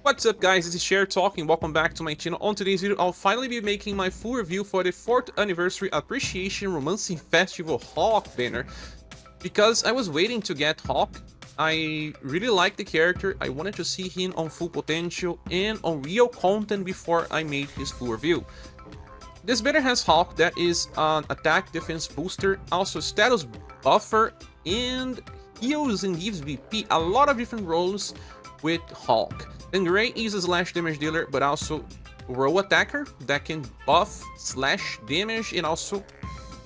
What's up guys, this is Cher talking, welcome back to my channel. On today's video, I'll finally be making my full review for the 4th Anniversary Appreciation Romancing Festival Hawke banner. Because I was waiting to get Hawke, I really like the character, I wanted to see him on full potential and on real content before I made his full review. This banner has Hawke that is an attack defense booster, also status buffer, and heals and gives BP, a lot of different roles with Hawke. Then Gray is a slash damage dealer, but also row attacker that can buff slash damage and also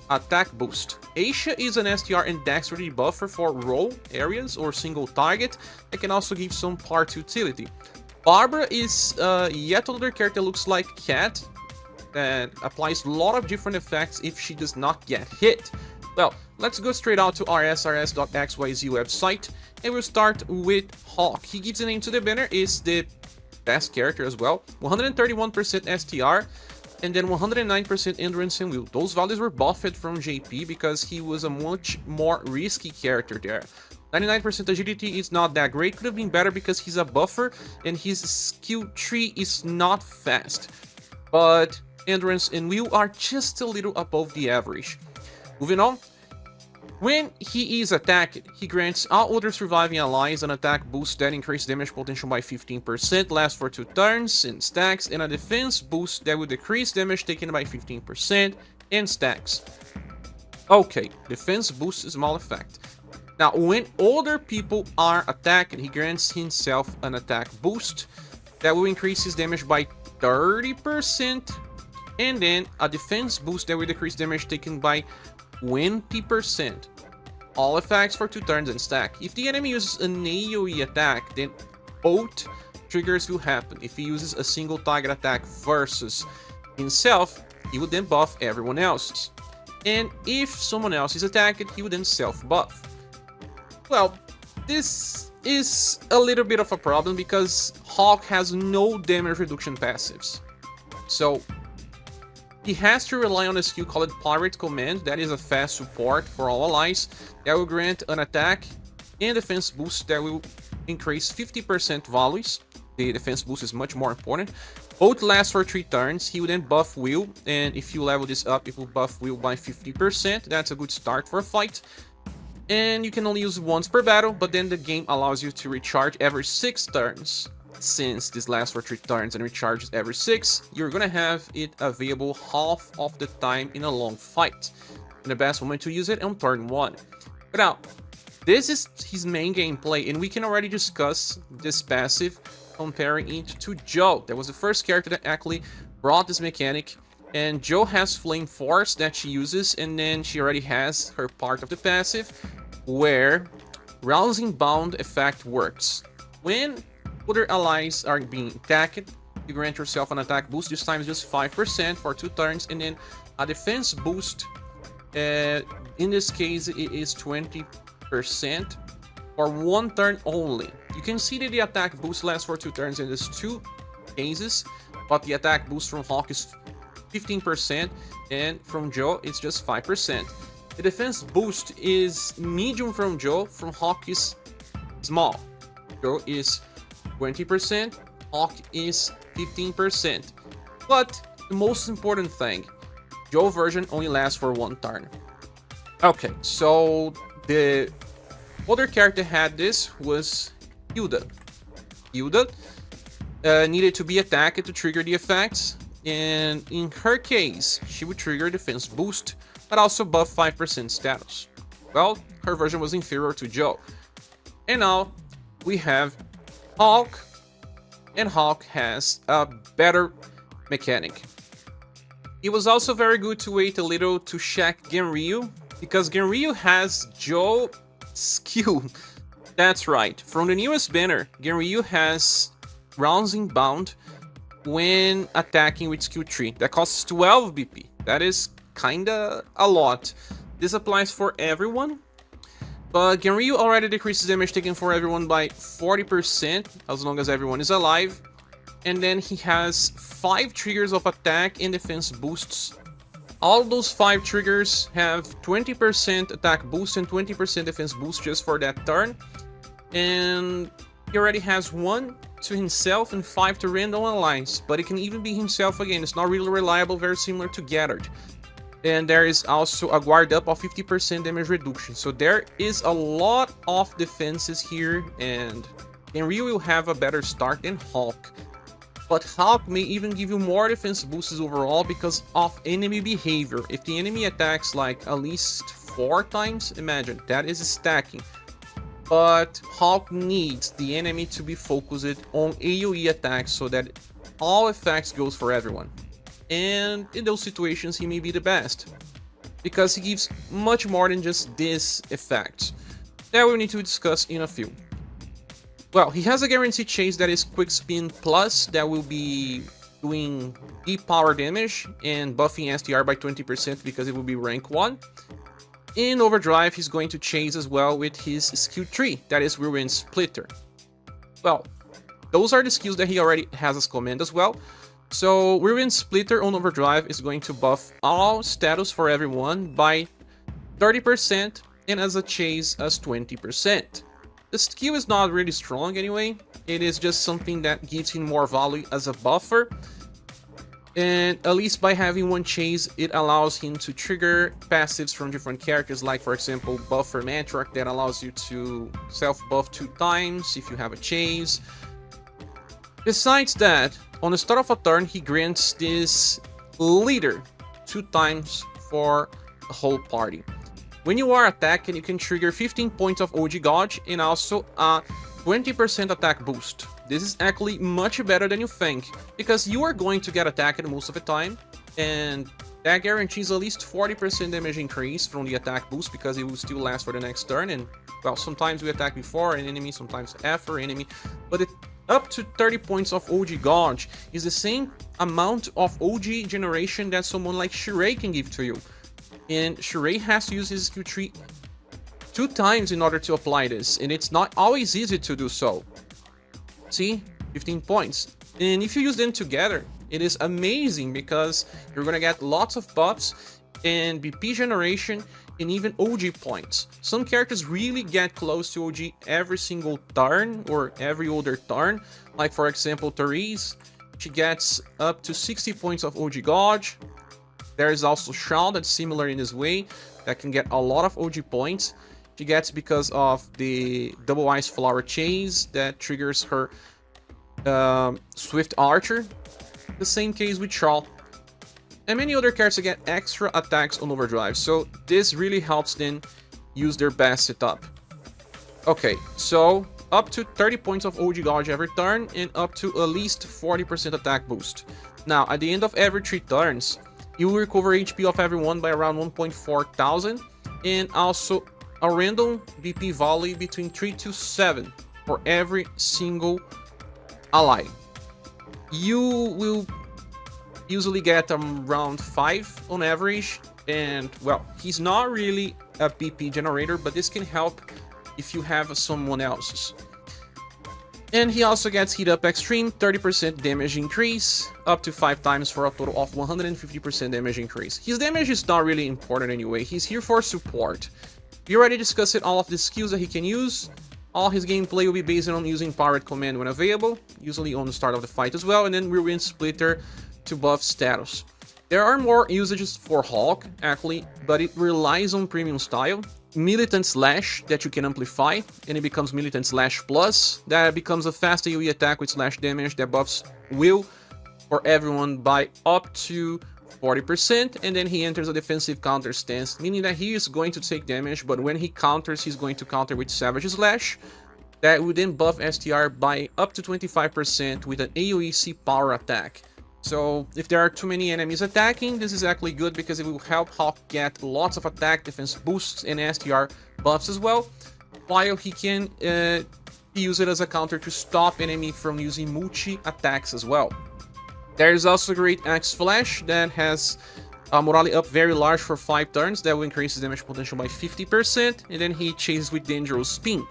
attack boost. Aisha is an STR and dexterity buffer for row areas or single target that can also give some part utility. Barbara is yet another character that looks like Cat that applies a lot of different effects if she does not get hit. Well, let's go straight out to rsrs.xyz website, and we'll start with Hawke. He gives a name to the banner, is the best character as well. 131% STR, and then 109% endurance and will. Those values were buffed from JP because he was a much more risky character there. 99% agility is not that great, could have been better because he's a buffer and his skill tree is not fast. But endurance and will are just a little above the average. Moving on, when he is attacked, he grants all other surviving allies an attack boost that increases damage potential by 15%, lasts for 2 turns and stacks, and a defense boost that will decrease damage taken by 15% and stacks. Okay, defense boost is a small effect. Now, when other people are attacked, he grants himself an attack boost that will increase his damage by 30%, and then a defense boost that will decrease damage taken by 20%. All effects for 2 turns and stack. If the enemy uses an AoE attack, then both triggers will happen. If he uses a single target attack versus himself, he would then buff everyone else's. And if someone else is attacked, he would then self-buff. Well, this is a little bit of a problem because Hawke has no damage reduction passives. So he has to rely on a skill called Pirate Command, that is a fast support for all allies, that will grant an attack and defense boost that will increase 50% values. The defense boost is much more important. Both last for 3 turns, he will then buff Will, and if you level this up, it will buff Will by 50%, that's a good start for a fight. And you can only use once per battle, but then the game allows you to recharge every 6 turns. Since this lasts for 3 turns and recharges every 6, you're gonna have it available half of the time in a long fight. And the best moment to use it on turn 1. But now, this is his main gameplay, and we can already discuss this passive comparing it to Joe. That was the first character that actually brought this mechanic, and Joe has Flame Force that she uses, and then she already has her part of the passive, where Rousing Bound effect works. When other allies are being attacked, you grant yourself an attack boost, this time just 5% for 2 turns, and then a defense boost, in this case it is 20% for 1 turn only. You can see that the attack boost lasts for 2 turns in these 2 cases, but the attack boost from Hawke is 15%, and from Joe it's just 5%. The defense boost is medium from Joe, from Hawke is small. Joe is 20%, Hawke is 15%. But the most important thing, Joe version only lasts for 1 turn. Okay, so the other character had this was Hilda. Hilda needed to be attacked to trigger the effects, and in her case, she would trigger defense boost, but also buff 5% status. Well, her version was inferior to Joe. And now we have Hawke, and Hawke has a better mechanic. It was also very good to wait a little to check Genryu, because Genryu has Joe skill. That's right, from the newest banner, Genryu has Rousing Bound when attacking with skill 3. That costs 12 BP. That is kinda a lot. This applies for everyone, but Genryu already decreases damage taken for everyone by 40% as long as everyone is alive. And then he has 5 triggers of attack and defense boosts. All those 5 triggers have 20% attack boost and 20% defense boost just for that turn. And he already has 1 to himself and 5 to random allies, but it can even be himself again. It's not really reliable, very similar to Gathered. And there is also a guard up of 50% damage reduction. So there is a lot of defenses here, and Ryu will have a better start than Hawke. But Hawke may even give you more defense boosts overall because of enemy behavior. If the enemy attacks like at least 4 times, imagine, that is stacking. But Hawke needs the enemy to be focused on AoE attacks so that all effects goes for everyone. And in those situations he may be the best, because he gives much more than just this effect. That we need to discuss in a few. Well, he has a guaranteed chase that is quick spin plus, that will be doing deep power damage and buffing SDR by 20% because it will be rank 1. In overdrive, he's going to chase as well with his skill 3, that is Whirlwind Splitter. Well, those are the skills that he already has as command as well. So Whirlwind Splitter on overdrive is going to buff all status for everyone by 30% and as a chase as 20%. The skill is not really strong anyway, it is just something that gives him more value as a buffer. And at least by having one chase, it allows him to trigger passives from different characters, like for example Buffer Matriarch that allows you to self-buff 2 times if you have a chase. Besides that, on the start of a turn, he grants this leader 2 times for the whole party. When you are attacking, you can trigger 15 points of OG Gauge and also a 20% attack boost. This is actually much better than you think, because you are going to get attacked most of the time, and that guarantees at least 40% damage increase from the attack boost, because it will still last for the next turn. And well, sometimes we attack before an enemy, sometimes after enemy, but up to 30 points of OG Gauge is the same amount of OG generation that someone like Shirei can give to you. And Shirei has to use his skill tree 2 times in order to apply this, and it's not always easy to do so. See, 15 points. And if you use them together, it is amazing because you're gonna get lots of buffs and BP generation and even OG points. Some characters really get close to OG every single turn or every other turn. Like for example, Therese, she gets up to 60 points of OG Gauge. There is also Shawn that's similar in this way, that can get a lot of OG points. She gets because of the Double Ice Flower Chase that triggers her Swift Archer. The same case with Shawn. And many other characters get extra attacks on overdrive, so this really helps them use their best setup. Okay, so up to 30 points of OG Gauge every turn and up to at least 40% attack boost. Now, at the end of every 3 turns, you will recover HP of everyone by around 1.4 thousand, and also a random BP volley between 3 to 7 for every single ally. You will usually get around 5 on average, and well, he's not really a BP generator, but this can help if you have someone else's. And he also gets Heat Up Extreme, 30% damage increase, up to 5 times for a total of 150% damage increase. His damage is not really important anyway, he's here for support. We already discussed all of the skills that he can use. All his gameplay will be based on using Powered Command when available, usually on the start of the fight as well, and then Whirlwind Splitter to buff status. There are more usages for Hawke, actually, but it relies on premium style. Militant Slash that you can amplify, and it becomes Militant Slash Plus. That becomes a fast AoE attack with slash damage that buffs will for everyone by up to 40%, and then he enters a defensive counter stance, meaning that he is going to take damage, but when he counters, he's going to counter with Savage Slash. That would then buff STR by up to 25% with an AoE power attack. So if there are too many enemies attacking, this is actually good because it will help Hawke get lots of attack, defense boosts, and STR buffs as well, while he can use it as a counter to stop enemy from using multi-attacks as well. There is also Great Axe Flash that has a morale up very large for 5 turns, that will increase his damage potential by 50%, and then he chases with Dangerous Spin.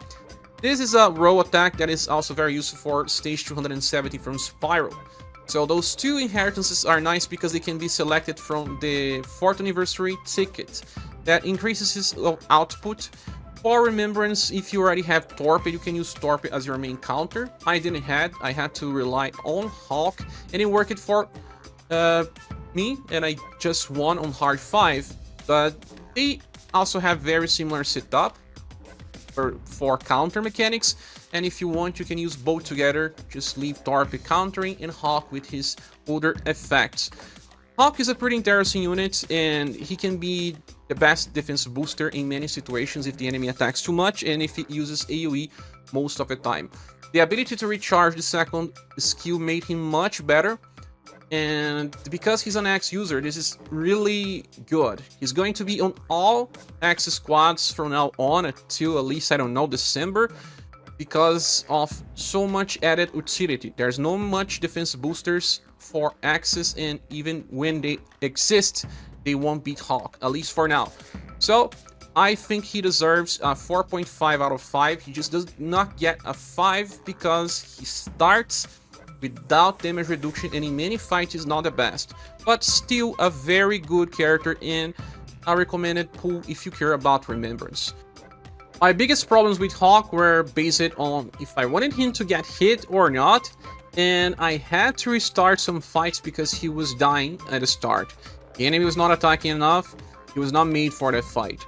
This is a row attack that is also very useful for stage 270 from Spiral. So those 2 inheritances are nice because they can be selected from the 4th anniversary ticket that increases his output For Remembrance, if you already have Torpe, you can use Torpe as your main counter. I didn't have, I had to rely on Hawke, and it worked for me, and I just won on hard 5. But they also have very similar setup for counter mechanics, and if you want, you can use both together. Just leave Torpe countering and Hawke with his other effects. Hawke is a pretty interesting unit, and he can be the best defense booster in many situations if the enemy attacks too much and if it uses AoE most of the time. The ability to recharge the second skill made him much better, and because he's an X user, this is really good. He's going to be on all X squads from now on until at least, I don't know, December, because of so much added utility. There's no much defense boosters for Axis, and even when they exist, they won't beat Hawke, at least for now. So I think he deserves a 4.5 out of 5. He just does not get a 5 because he starts without damage reduction, and in many fights is not the best, but still a very good character in a recommended pool if you care about Remembrance. My biggest problems with Hawke were based on if I wanted him to get hit or not, and I had to restart some fights because he was dying at the start. The enemy was not attacking enough, he was not made for that fight.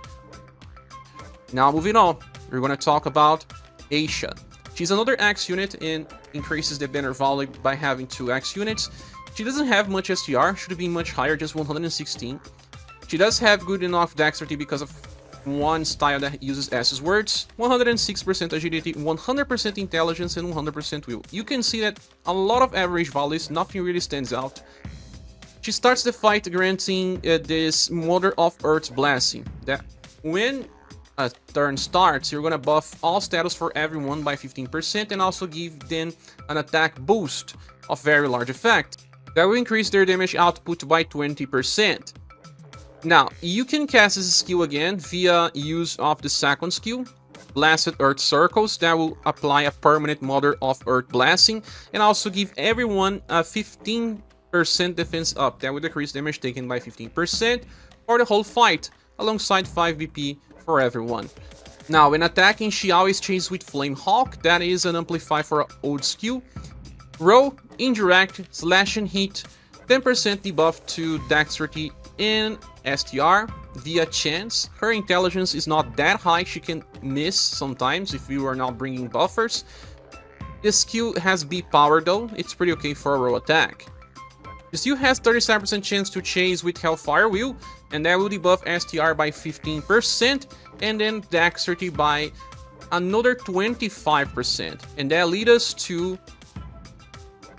Now moving on, we're going to talk about Aisha. She's another X unit and increases the banner value by having 2 X units. She doesn't have much STR, should be much higher, just 116. She does have good enough dexterity because of one style that uses S's words, 106% agility, 100% intelligence, and 100% will. You can see that a lot of average values, nothing really stands out. She starts the fight granting this Mother of Earth's blessing, that when a turn starts, you're gonna buff all status for everyone by 15% and also give them an attack boost of very large effect. That will increase their damage output by 20%. Now, you can cast this skill again via use of the second skill, Blasted Earth Circles, that will apply a permanent Mother of Earth blessing and also give everyone a 15% defense up. That will decrease damage taken by 15% for the whole fight, alongside 5 BP for everyone. Now, when attacking, she always chases with Flame Hawk, that is an amplify for an old skill. Roll, indirect, slash and hit, 10% debuff to dexterity in STR via chance. Her intelligence is not that high, she can miss sometimes if you are not bringing buffers. This skill has B power though, it's pretty okay for a roll attack. She still has 37% chance to chase with Hellfire Wheel, and that will debuff STR by 15% and then dexterity by another 25%, and that leads us to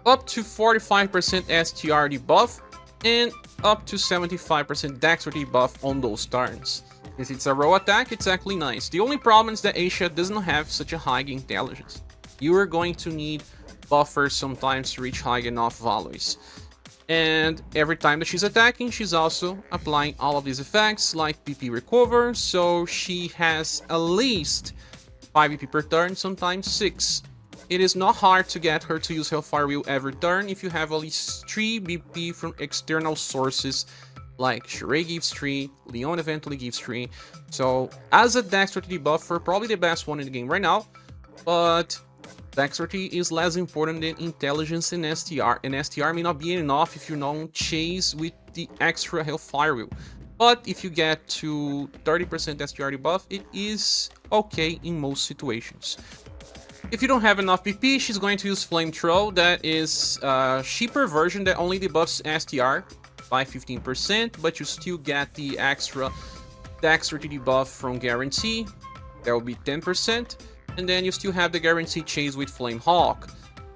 up to 45% STR debuff and up to 75% dexterity buff on those turns. Since it's a roll attack, it's actually nice. The only problem is that Aisha doesn't have such a high intelligence. You are going to need buffers sometimes to reach high enough values. And every time that she's attacking, she's also applying all of these effects like PP recover, so she has at least 5 BP per turn, sometimes 6. It is not hard to get her to use Hellfire Wheel every turn if you have at least 3 BP from external sources like Sheree gives 3, Leon eventually gives 3. So as a dexterity buffer, probably the best one in the game right now, but dexterity is less important than intelligence and STR, and STR may not be enough if you don't chase with the extra Hellfire Wheel. But if you get to 30% STR debuff, it is okay in most situations. If you don't have enough PP, she's going to use Flame Throw, that is a cheaper version that only debuffs STR by 15%, but you still get the extra dexterity debuff from Guarantee, that will be 10%. And then you still have the guaranteed chase with Flame Hawk.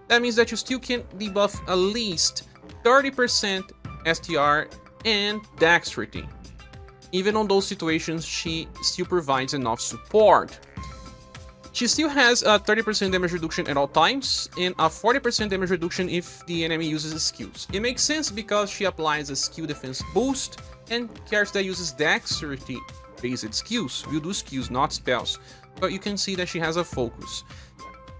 That means that you still can debuff at least 30% STR and dexterity. Even on those situations, she still provides enough support. She still has a 30% damage reduction at all times, and a 40% damage reduction if the enemy uses skills. It makes sense because she applies a skill defense boost, and characters that uses dexterity based skills will do skills, not spells. But you can see that she has a focus.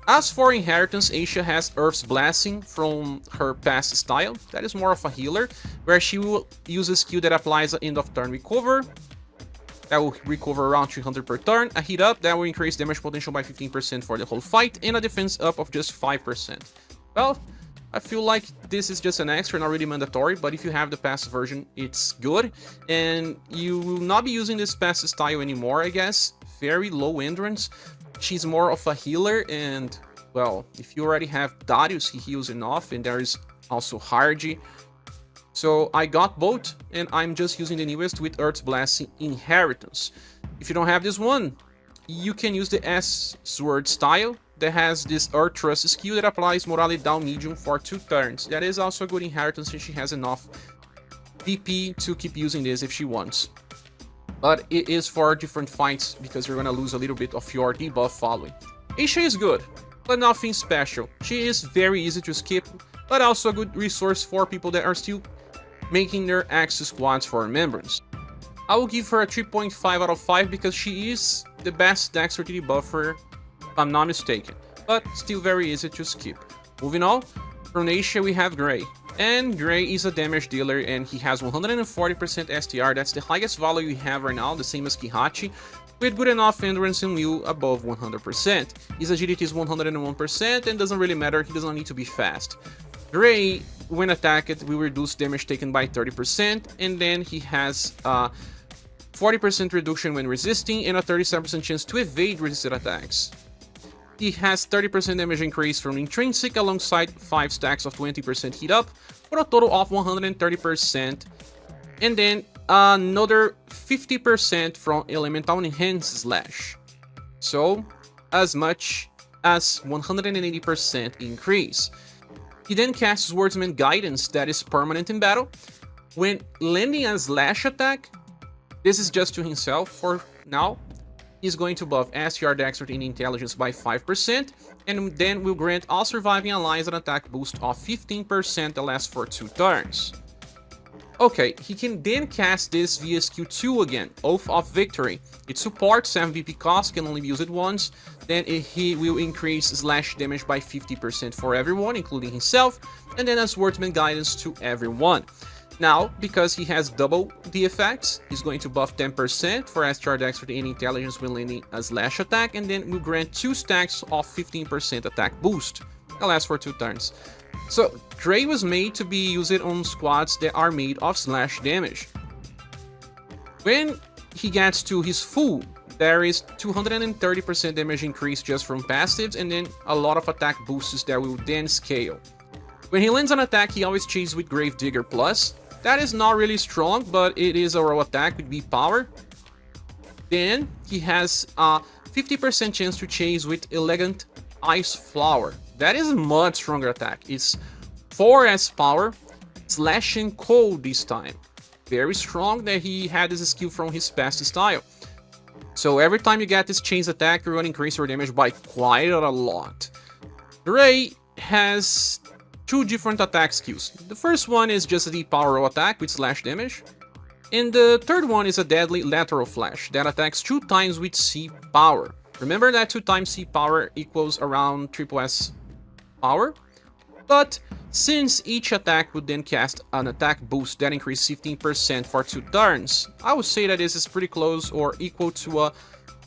As for inheritance, Aisha has Earth's Blessing from her past style. That is more of a healer, where she will use a skill that applies an end of turn recover, that will recover around 300 per turn, a hit up that will increase damage potential by 15% for the whole fight, and a defense up of just 5%. Well, I feel like this is just an extra, not really mandatory, but if you have the passive version, it's good. And you will not be using this passive style anymore, I guess. Very low endurance. She's more of a healer, and, well, if you already have Darius, he heals enough, and there is also Hardy. So I got both, and I'm just using the newest with Earth's Blessing Inheritance. If you don't have this one, you can use the S-Sword style that has this Earth Trust skill that applies morale down medium for 2 turns. That is also a good inheritance since she has enough PP to keep using this if she wants. But it is for different fights because you're gonna lose a little bit of your debuff following. Aisha is good, but nothing special. She is very easy to skip, but also a good resource for people that are still making their access squads for remembrance. I will give her a 3.5 out of 5 because she is the best dexterity buffer, if I'm not mistaken, but still very easy to skip. Moving on, from Aisha we have Gray. And Gray is a damage dealer and he has 140% STR, that's the highest value you have right now, the same as Kihachi, with good enough endurance and will above 100%. His agility is 101% and doesn't really matter, he doesn't need to be fast. Gray, when attacked, will reduce damage taken by 30%, and then he has 40% reduction when resisting and a 37% chance to evade resisted attacks. He has 30% damage increase from intrinsic alongside 5 stacks of 20% heat up for a total of 130%, and then another 50% from elemental enhance slash. So as much as 180% increase. He then casts Swordsman Guidance that is permanent in battle. When landing a slash attack, this is just to himself for now. He's going to buff STR Dexterity and Intelligence by 5%, and then will grant all surviving allies an attack boost of 15% that lasts for 2 turns. Okay, he can then cast this via skill 2 again, Oath of Victory. It supports 7 VP cost, can only be used once. Then he will increase slash damage by 50% for everyone, including himself, and then a Swordsman Guidance to everyone. Now, because he has double the effects, he's going to buff 10% for STR Dexterity and Intelligence when landing a slash attack, and then will grant 2 stacks of 15% attack boost. That lasts for 2 turns. So, Gray was made to be used on squads that are made of slash damage. When he gets to his full, there is 230% damage increase just from passives, and then a lot of attack boosts that will then scale. When he lands an attack, he always chases with Gravedigger Plus. That is not really strong, but it is a raw attack with B power. Then he has a 50% chance to chase with Elegant Ice Flower. That is a much stronger attack. It's 4S power, slashing cold this time. Very strong that he had this skill from his past style. So every time you get this chains attack, you're going to increase your damage by quite a lot. Gray has 2 different attack skills. The first one is just a deep power attack with slash damage. And the third one is a deadly lateral flash that attacks 2 times with C power. Remember that 2 times C power equals around triple S power? But since each attack would then cast an attack boost that increases 15% for 2 turns, I would say that this is pretty close or equal to a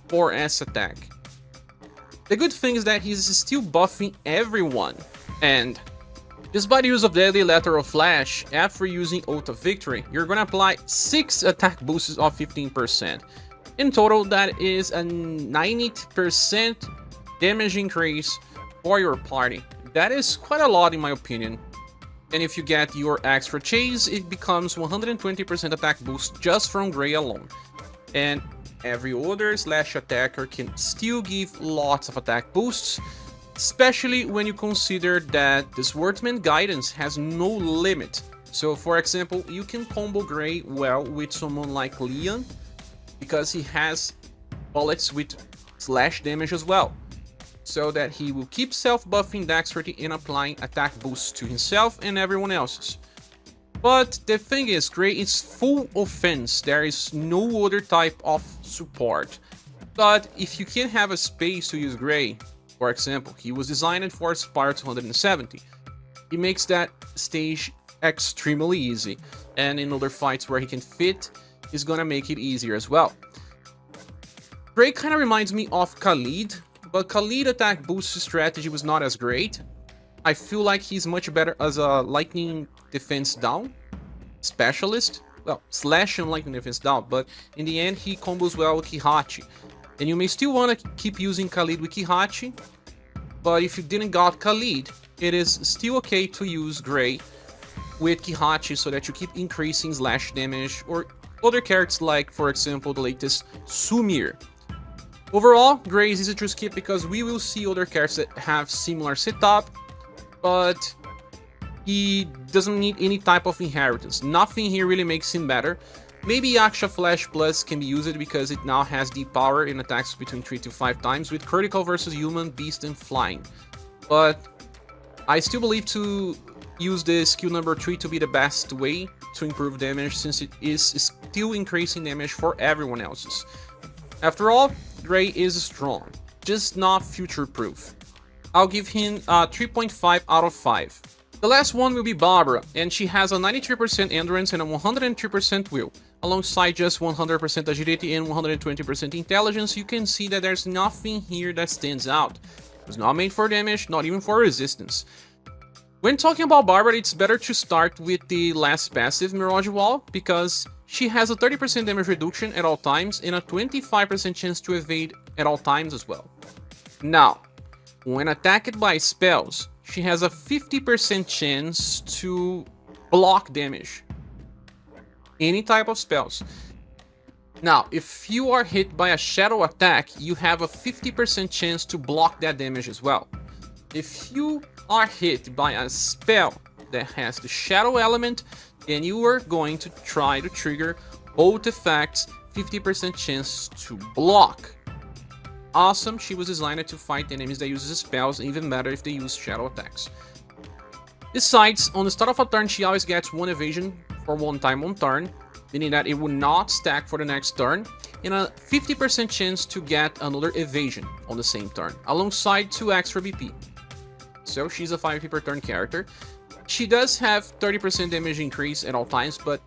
4S attack. The good thing is that he's still buffing everyone, and just by the use of Deadly Lateral Flash, after using Oath of Victory, you're gonna apply 6 attack boosts of 15%. In total, that is a 90% damage increase for your party. That is quite a lot in my opinion. And if you get your extra chase, it becomes 120% attack boost just from Gray alone. And every other slash attacker can still give lots of attack boosts, especially when you consider that the Swordsman Guidance has no limit. So for example, you can combo Gray well with someone like Leon, because he has bullets with slash damage as well, so that he will keep self-buffing dexterity and applying attack boosts to himself and everyone else's. But the thing is, Gray is full offense, there is no other type of support. But if you can have a space to use Gray, for example, he was designed for Spire 270, he makes that stage extremely easy, and in other fights where he can fit, he's gonna make it easier as well. Gray kind of reminds me of Khalid, but Khalid attack boost strategy was not as great. I feel like he's much better as a lightning defense down specialist. Well, slash and lightning defense down, but in the end he combos well with Kihachi. And you may still want to keep using Khalid with Kihachi, but if you didn't got Khalid, it is still okay to use Gray with Kihachi so that you keep increasing slash damage, or other characters like, for example, the latest Sumir. Overall, Gray is easy to skip because we will see other characters that have similar setup, but he doesn't need any type of inheritance. Nothing here really makes him better. Maybe Aisha Flash Plus can be used because it now has deep power and attacks between 3 to 5 times with critical versus human, beast, and flying. But I still believe to use the skill number 3 to be the best way to improve damage, since it is still increasing damage for everyone else's. After all, Gray is strong, just not future-proof. I'll give him a 3.5 out of 5. The last one will be Barbara, and she has a 93% endurance and a 103% will. Alongside just 100% agility and 120% intelligence, you can see that there's nothing here that stands out. It was not made for damage, not even for resistance. When talking about Barbara, it's better to start with the last passive, Mirage Wall, because she has a 30% damage reduction at all times and a 25% chance to evade at all times as well. Now, when attacked by spells, she has a 50% chance to block damage. Any type of spells. Now, if you are hit by a shadow attack, you have a 50% chance to block that damage as well. If you are hit by a spell that has the shadow element, then you are going to try to trigger both effects, 50% chance to block. Awesome, she was designed to fight enemies that use spells, even better if they use shadow attacks. Besides, on the start of a turn, she always gets 1 evasion for 1 time on turn, meaning that it will not stack for the next turn, and a 50% chance to get another evasion on the same turn, alongside 2 extra BP. So she's a 5 BP per turn character. She does have 30% damage increase at all times, but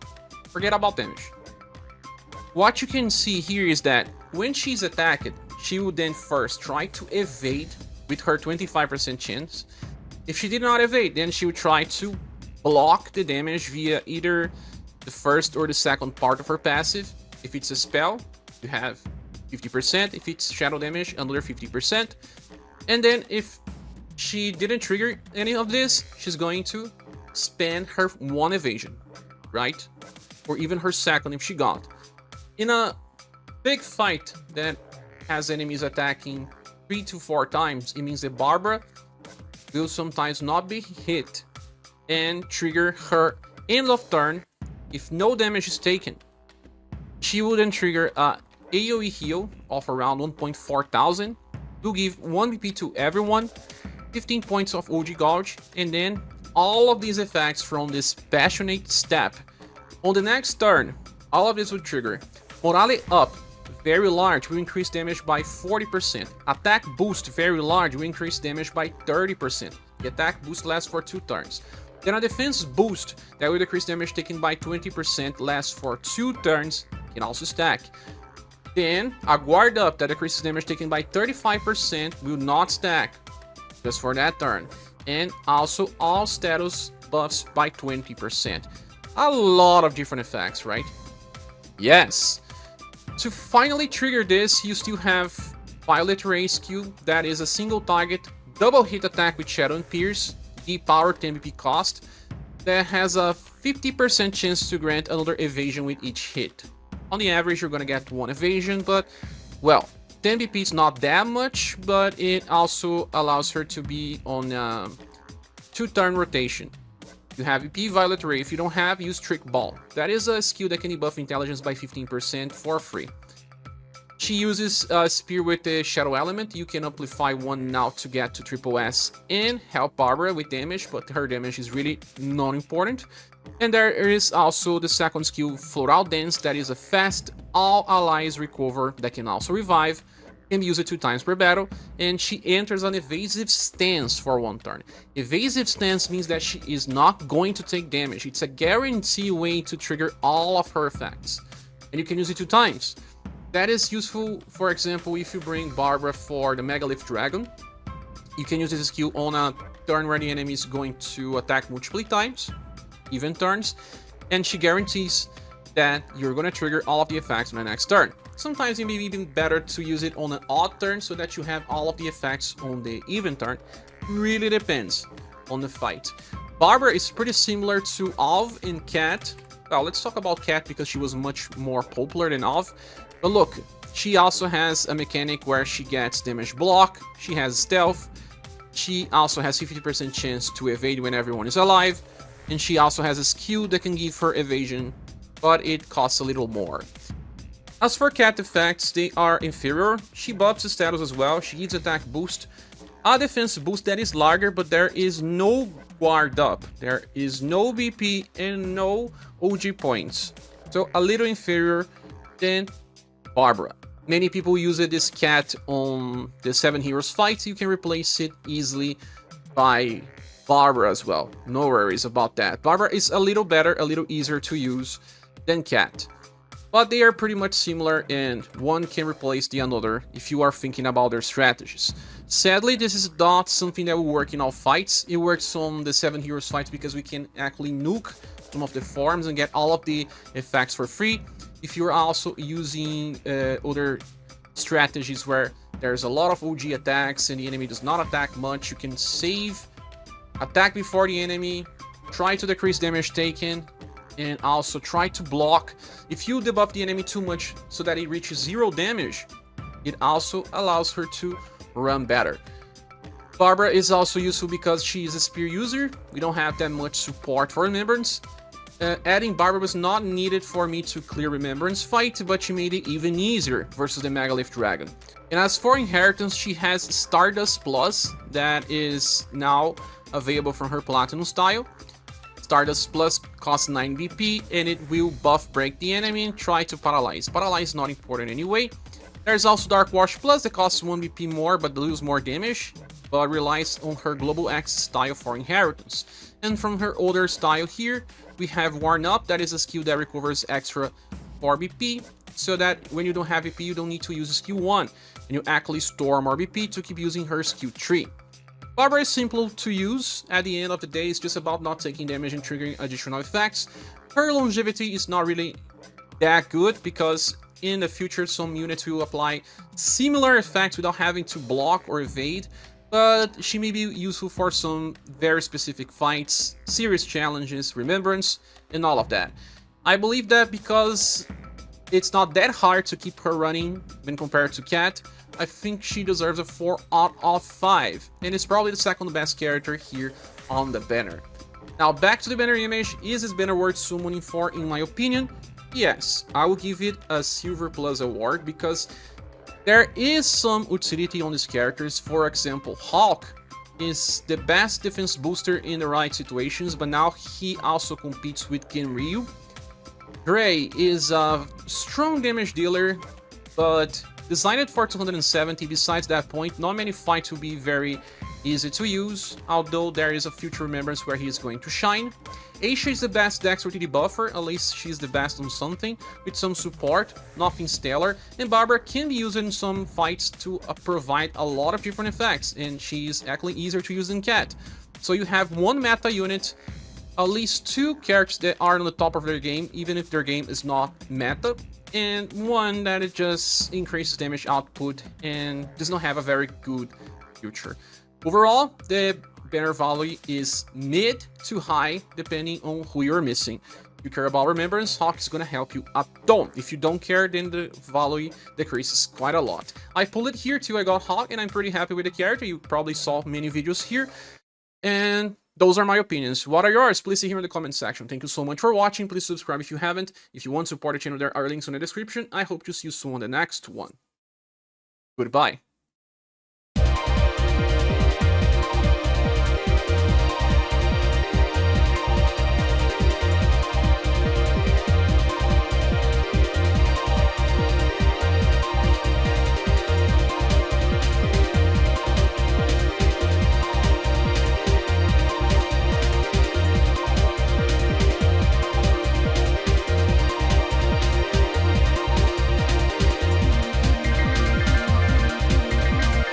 forget about damage. What you can see here is that when she's attacked, she will then first try to evade with her 25% chance. If she did not evade, then she will try to block the damage via either the first or the second part of her passive. If it's a spell, you have 50%. If it's shadow damage, another 50%. And then if she didn't trigger any of this, she's going to spend her 1 evasion, right? Or even her second if she got. In a big fight that has enemies attacking 3 to 4 times, it means that Barbara will sometimes not be hit and trigger her end of turn if no damage is taken. She will then trigger a AoE heal of around 1.4 thousand to give 1 BP to everyone, 15 points of OG Gouge, and then all of these effects from this passionate step. On the next turn, all of this will trigger Morale Up, very large, will increase damage by 40%. Attack Boost, very large, will increase damage by 30%. The attack boost lasts for 2 turns. Then a Defense Boost that will decrease damage taken by 20%, lasts for 2 turns, can also stack. Then a Guard Up that decreases damage taken by 35%, will not stack, just for that turn. And also all status buffs by 20%. A lot of different effects, right? Yes. To finally trigger this, you still have Violet Ray skill, that is a single target, double hit attack with Shadow and Pierce, deep power 10 BP cost, that has a 50% chance to grant another evasion with each hit. On the average, you're gonna get 1 evasion, but, well, 10 BP is not that much, but it also allows her to be on 2-turn rotation. You have EP Violet Ray. If you don't have, use Trick Ball. That is a skill that can debuff intelligence by 15% for free. She uses Spear with the Shadow Element. You can amplify 1 now to get to triple S and help Barbara with damage, but her damage is really not important. And there is also the second skill, Floral Dance, that is a fast, all allies recover that can also revive. Can be used 2 times per battle, and she enters an evasive stance for 1 turn. Evasive stance means that she is not going to take damage. It's a guarantee way to trigger all of her effects, and you can use it 2 times. That is useful, for example, if you bring Barbara for the Megalith Dragon. You can use this skill on a turn where the enemy is going to attack multiple times, even turns, and she guarantees that you're going to trigger all of the effects on the next turn. Sometimes it may be even better to use it on an odd turn so that you have all of the effects on the even turn. Really depends on the fight. Barbara is pretty similar to Alv in Cat. Well, let's talk about Cat because she was much more popular than Alv. But look, she also has a mechanic where she gets damage block, she has stealth, she also has 50% chance to evade when everyone is alive, and she also has a skill that can give her evasion, but it costs a little more. As for Cat effects, they are inferior. She buffs the status as well, she needs attack boost, a defense boost that is larger, but there is no guard up, there is no BP and no OG points. So a little inferior than Barbara. Many people use this Cat on the 7 Heroes fights. You can replace it easily by Barbara as well. No worries about that. Barbara is a little better, a little easier to use than Cat. But they are pretty much similar and one can replace the other if you are thinking about their strategies. Sadly, this is not something that will work in all fights. It works on the 7 Heroes fights because we can actually nuke some of the forms and get all of the effects for free. If you're also using other strategies where there's a lot of OG attacks and the enemy does not attack much, you can save, attack before the enemy, try to decrease damage taken, and also try to block. If you debuff the enemy too much so that it reaches 0 damage, it also allows her to run better. Barbara is also useful because she is a spear user. We don't have that much support for Remembrance. Adding Barbara was not needed for me to clear Remembrance fight, but she made it even easier versus the Megalith Dragon. And as for Inheritance, she has Stardust Plus that is now available from her Platinum style. Stardust Plus costs 9 BP and it will buff break the enemy and try to paralyze. Paralyze is not important anyway. There's also Dark Wash Plus that costs 1 BP more but deals more damage, but relies on her Global Axis style for Inheritance. And from her older style here, we have Worn Up, that is a skill that recovers extra 4 BP, so that when you don't have BP, you don't need to use skill 1, and you actually store more BP to keep using her skill 3. Barbara is simple to use. At the end of the day, it's just about not taking damage and triggering additional effects. Her longevity is not really that good, because in the future, some units will apply similar effects without having to block or evade, but she may be useful for some very specific fights, serious challenges, Remembrance, and all of that. I believe that because it's not that hard to keep her running when compared to Cat, I think she deserves a 4 out of 5, and is probably the second best character here on the banner. Now back to the banner image. Is this banner worth summoning for in my opinion? Yes, I will give it a Silver Plus award because there is some utility on these characters. For example, Hawke is the best defense booster in the right situations, but now he also competes with Ryu. Gray is a strong damage dealer, but designed for 270. Besides that point, not many fights will be very easy to use, although there is a future Remembrance where he is going to shine. Aisha is the best dexterity buffer, at least she's the best on something, with some support, nothing stellar, and Barbara can be used in some fights to provide a lot of different effects, and she's actually easier to use than Cat. So you have one meta unit, at least 2 characters that are on the top of their game, even if their game is not meta, and one that it just increases damage output and does not have a very good future. Overall, the banner value is mid to high, depending on who you're missing. If you care about Remembrance, Hawke is gonna help you a ton. If you don't care, then the value decreases quite a lot. I pulled it here till I got Hawke, and I'm pretty happy with the character. You probably saw many videos here, and those are my opinions. What are yours? Please see here in the comment section. Thank you so much for watching. Please subscribe if you haven't. If you want to support the channel, there are links in the description. I hope to see you soon on the next one. Goodbye.